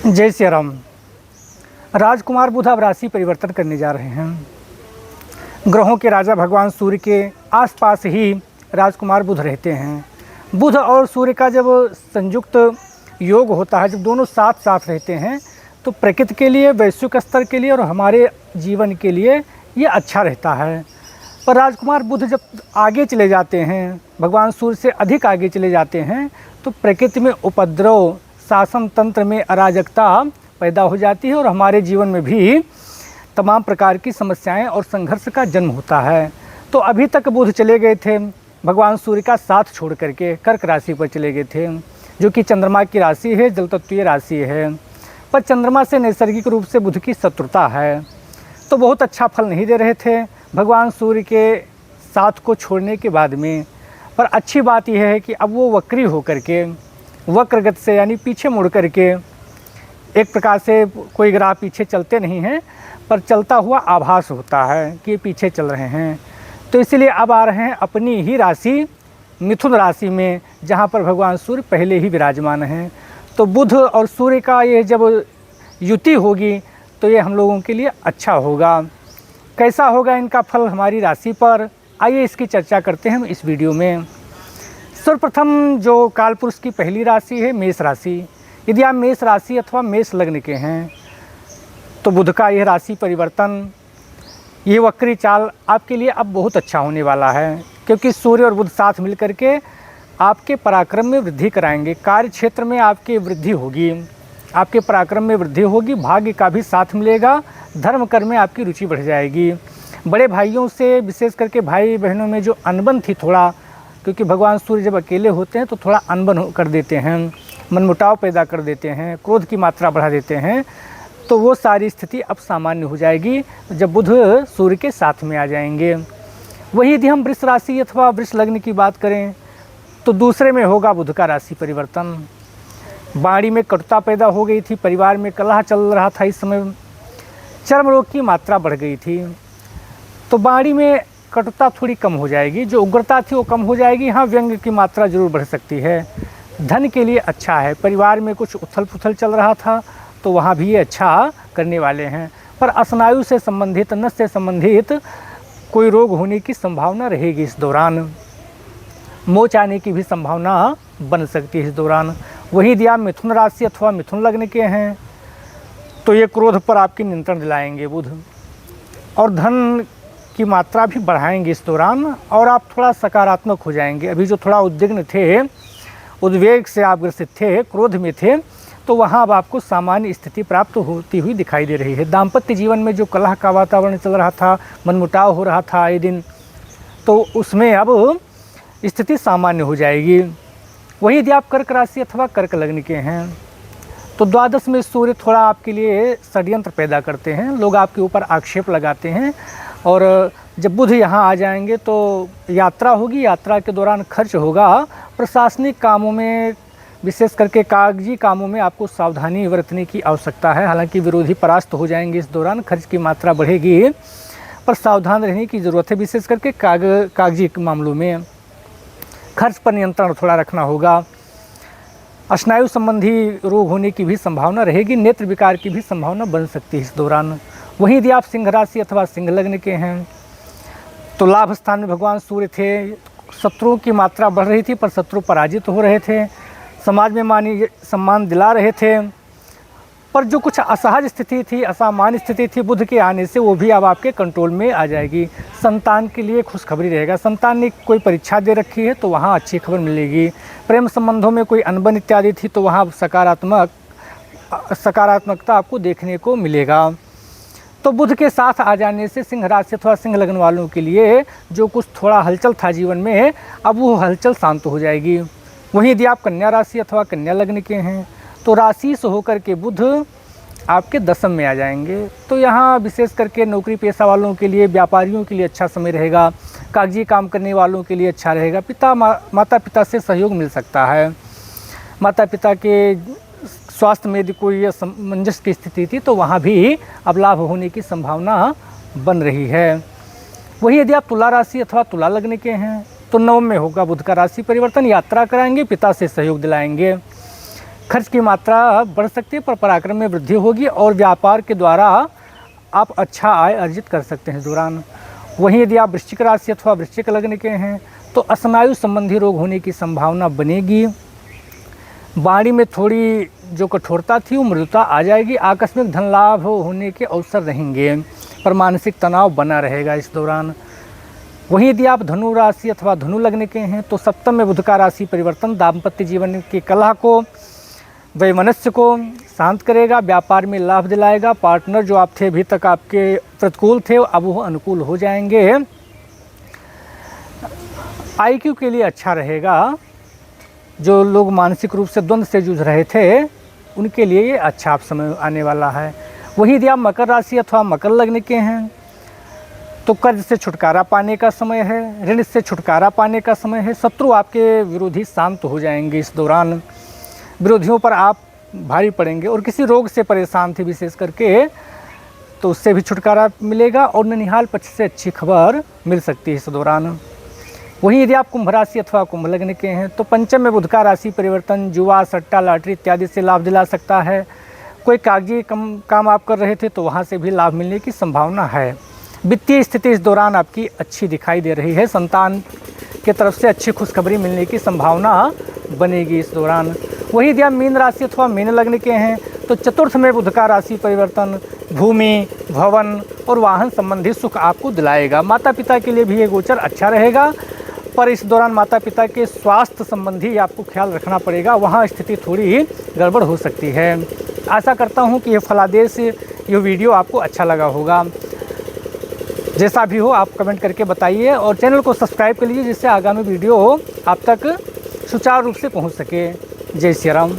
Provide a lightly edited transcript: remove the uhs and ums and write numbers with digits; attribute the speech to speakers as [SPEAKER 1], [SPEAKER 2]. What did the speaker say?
[SPEAKER 1] जय श्री राम। राजकुमार बुध अब राशि परिवर्तन करने जा रहे हैं। ग्रहों के राजा भगवान सूर्य के आसपास ही राजकुमार बुध रहते हैं। बुध और सूर्य का जब संयुक्त योग होता है, जब दोनों साथ साथ रहते हैं, तो प्रकृति के लिए, वैश्विक स्तर के लिए और हमारे जीवन के लिए ये अच्छा रहता है। पर राजकुमार बुध जब आगे चले जाते हैं, भगवान सूर्य से अधिक आगे चले जाते हैं, तो प्रकृति में उपद्रव, शासन तंत्र में अराजकता पैदा हो जाती है और हमारे जीवन में भी तमाम प्रकार की समस्याएं और संघर्ष का जन्म होता है। तो अभी तक बुध चले गए थे भगवान सूर्य का साथ छोड़ करके कर्क राशि पर चले गए थे, जो कि चंद्रमा की राशि है, जल तत्वीय राशि है। पर चंद्रमा से नैसर्गिक रूप से बुध की शत्रुता है, तो बहुत अच्छा फल नहीं दे रहे थे भगवान सूर्य के साथ को छोड़ने के बाद में। पर अच्छी बात यह है कि अब वो वक्री होकर के, वक्रगति से यानी पीछे मुड़ करके, एक प्रकार से कोई ग्रह पीछे चलते नहीं हैं, पर चलता हुआ आभास होता है कि ये पीछे चल रहे हैं। तो इसलिए अब आ रहे हैं अपनी ही राशि मिथुन राशि में, जहाँ पर भगवान सूर्य पहले ही विराजमान हैं। तो बुध और सूर्य का ये जब युति होगी तो ये हम लोगों के लिए अच्छा होगा। कैसा होगा इनका फल हमारी राशि पर, आइए इसकी चर्चा करते हैं हम इस वीडियो में। सर्वप्रथम जो कालपुरुष की पहली राशि है मेष राशि। यदि आप मेष राशि अथवा मेष लग्न के हैं तो बुध का यह राशि परिवर्तन, ये वक्री चाल आपके लिए अब बहुत अच्छा होने वाला है, क्योंकि सूर्य और बुध साथ मिलकर के आपके पराक्रम में वृद्धि कराएंगे। कार्य क्षेत्र में आपकी वृद्धि होगी, आपके पराक्रम में वृद्धि होगी, भाग्य का भी साथ मिलेगा, धर्म कर्म में आपकी रुचि बढ़ जाएगी। बड़े भाइयों से, विशेष करके भाई बहनों में जो अनबन थी थोड़ा, क्योंकि भगवान सूर्य जब अकेले होते हैं तो थोड़ा अनबन कर देते हैं, मनमुटाव पैदा कर देते हैं, क्रोध की मात्रा बढ़ा देते हैं, तो वो सारी स्थिति अब सामान्य हो जाएगी जब बुध सूर्य के साथ में आ जाएंगे। वही यदि हम वृष राशि अथवा वृष लग्न की बात करें तो दूसरे में होगा बुध का राशि परिवर्तन। वाणी में कटुता पैदा हो गई थी, परिवार में कलह चल रहा था, इस समय चर्म रोग की मात्रा बढ़ गई थी, तो वाणी में कटुता थोड़ी कम हो जाएगी, जो उग्रता थी वो कम हो जाएगी। हाँ, व्यंग की मात्रा जरूर बढ़ सकती है। धन के लिए अच्छा है, परिवार में कुछ उथल पुथल चल रहा था तो वहाँ भी ये अच्छा करने वाले हैं। पर स्नायु से संबंधित, नस से संबंधित कोई रोग होने की संभावना रहेगी इस दौरान, मोच आने की भी संभावना बन सकती है इस दौरान। वही यदि आप मिथुन राशि अथवा मिथुन लग्न के हैं तो ये क्रोध पर आपकी नियंत्रण दिलाएंगे बुध, और धन की मात्रा भी बढ़ाएंगे इस दौरान, और आप थोड़ा सकारात्मक हो जाएंगे। अभी जो थोड़ा उद्विग्न थे, उद्वेग से आप ग्रसित थे, क्रोध में थे, तो वहाँ अब आपको सामान्य स्थिति प्राप्त होती हुई दिखाई दे रही है। दाम्पत्य जीवन में जो कलह का वातावरण चल रहा था, मनमुटाव हो रहा था आए दिन, तो उसमें अब स्थिति सामान्य हो जाएगी। वहीं यदि आप कर्क राशि अथवा कर्क लग्न के हैं तो द्वादश में सूर्य थोड़ा आपके लिए षड्यंत्र पैदा करते हैं, लोग आपके ऊपर आक्षेप लगाते हैं, और जब बुध यहाँ आ जाएंगे तो यात्रा होगी, यात्रा के दौरान खर्च होगा। प्रशासनिक कामों में, विशेष करके कागजी कामों में आपको सावधानी बरतने की आवश्यकता है। हालांकि विरोधी परास्त हो जाएंगे इस दौरान, खर्च की मात्रा बढ़ेगी, पर सावधान रहने की ज़रूरत है। विशेष करके कागजी मामलों में खर्च पर नियंत्रण थोड़ा रखना होगा। स्नायु संबंधी रोग होने की भी संभावना रहेगी, नेत्र विकार की भी संभावना बन सकती है इस दौरान। वहीं यदि आप सिंह राशि अथवा सिंह लग्न के हैं तो लाभ स्थान में भगवान सूर्य थे, शत्रुओं की मात्रा बढ़ रही थी पर शत्रु पराजित हो रहे थे, समाज में मानी सम्मान दिला रहे थे, पर जो कुछ असहज स्थिति थी, असामान्य स्थिति थी बुध के आने से, वो भी अब आपके कंट्रोल में आ जाएगी। संतान के लिए खुशखबरी रहेगा, संतान ने कोई परीक्षा दे रखी है तो वहाँ अच्छी खबर मिलेगी। प्रेम संबंधों में कोई अनबन इत्यादि थी तो वहाँ सकारात्मकता आपको देखने को मिलेगा। तो बुध के साथ आ जाने से सिंह राशि अथवा सिंह लग्न वालों के लिए जो कुछ थोड़ा हलचल था जीवन में, अब वो हलचल शांत हो जाएगी। वहीं यदि आप कन्या राशि अथवा कन्या लग्न के हैं तो राशि से होकर के बुध आपके दशम में आ जाएंगे, तो यहाँ विशेष करके नौकरी पेशा वालों के लिए, व्यापारियों के लिए अच्छा समय रहेगा, कागजी काम करने वालों के लिए अच्छा रहेगा। माता पिता से सहयोग मिल सकता है, माता पिता के स्वास्थ्य में यदि कोई असमंजस की स्थिति थी तो वहाँ भी अब लाभ होने की संभावना बन रही है। वही यदि आप तुला राशि अथवा तुला लग्न के हैं तो नवम में होगा बुध का राशि परिवर्तन, यात्रा कराएंगे, पिता से सहयोग दिलाएंगे। खर्च की मात्रा बढ़ सकती है, पर पराक्रम में वृद्धि होगी और व्यापार के द्वारा आप अच्छा आय अर्जित कर सकते हैं इस दौरान। वहीं यदि आप वृश्चिक राशि अथवा वृश्चिक लग्न के हैं तो स्नायु संबंधी रोग होने की संभावना बनेगी। वाणी में थोड़ी जो कठोरता थी वो मृदुता आ जाएगी। आकस्मिक धन लाभ होने के अवसर रहेंगे, पर मानसिक तनाव बना रहेगा इस दौरान। वहीं यदि आप धनु राशि अथवा धनु लग्न के हैं तो सप्तम में बुध का राशि परिवर्तन दाम्पत्य जीवन की कलह को, वैमनस्य को शांत करेगा, व्यापार में लाभ दिलाएगा। पार्टनर जो आप थे अभी तक आपके प्रतिकूल थे अब वो अनुकूल हो जाएंगे। IQ के लिए अच्छा रहेगा। जो लोग मानसिक रूप से द्वंद्व से जूझ रहे थे उनके लिए ये अच्छा समय आने वाला है। वहीं यदि आप मकर राशि अथवा मकर लग्न के हैं तो कर्ज से छुटकारा पाने का समय है, ऋण से छुटकारा पाने का समय है। शत्रु आपके विरोधी शांत हो जाएंगे इस दौरान। विरोधियों पर आप भारी पड़ेंगे और किसी रोग से परेशान थे विशेष करके तो उससे भी छुटकारा मिलेगा और ननिहाल पक्ष से अच्छी खबर मिल सकती है इस दौरान। वहीं यदि आप कुंभ राशि अथवा कुंभ लग्न के हैं तो पंचम में बुध का राशि परिवर्तन जुआ, सट्टा, लॉटरी इत्यादि से लाभ दिला सकता है। कोई कागजी काम आप कर रहे थे तो वहाँ से भी लाभ मिलने की संभावना है। वित्तीय स्थिति इस दौरान आपकी अच्छी दिखाई दे रही है। संतान के तरफ से अच्छी खुशखबरी मिलने की संभावना बनेगी इस दौरान। वहीं यदि आप मीन राशि अथवा मीन लग्न के हैं तो चतुर्थ में बुध का राशि परिवर्तन भूमि, भवन और वाहन संबंधी सुख आपको दिलाएगा। माता पिता के लिए भी ये गोचर अच्छा रहेगा, पर इस दौरान माता पिता के स्वास्थ्य संबंधी आपको ख्याल रखना पड़ेगा, वहाँ स्थिति थोड़ी गड़बड़ हो सकती है। आशा करता हूँ कि ये फलादेश ये वीडियो आपको अच्छा लगा होगा। जैसा भी हो आप कमेंट करके बताइए और चैनल को सब्सक्राइब कर लीजिए जिससे आगामी वीडियो आप तक सुचारू रूप से पहुँच सके। जय श्री राम।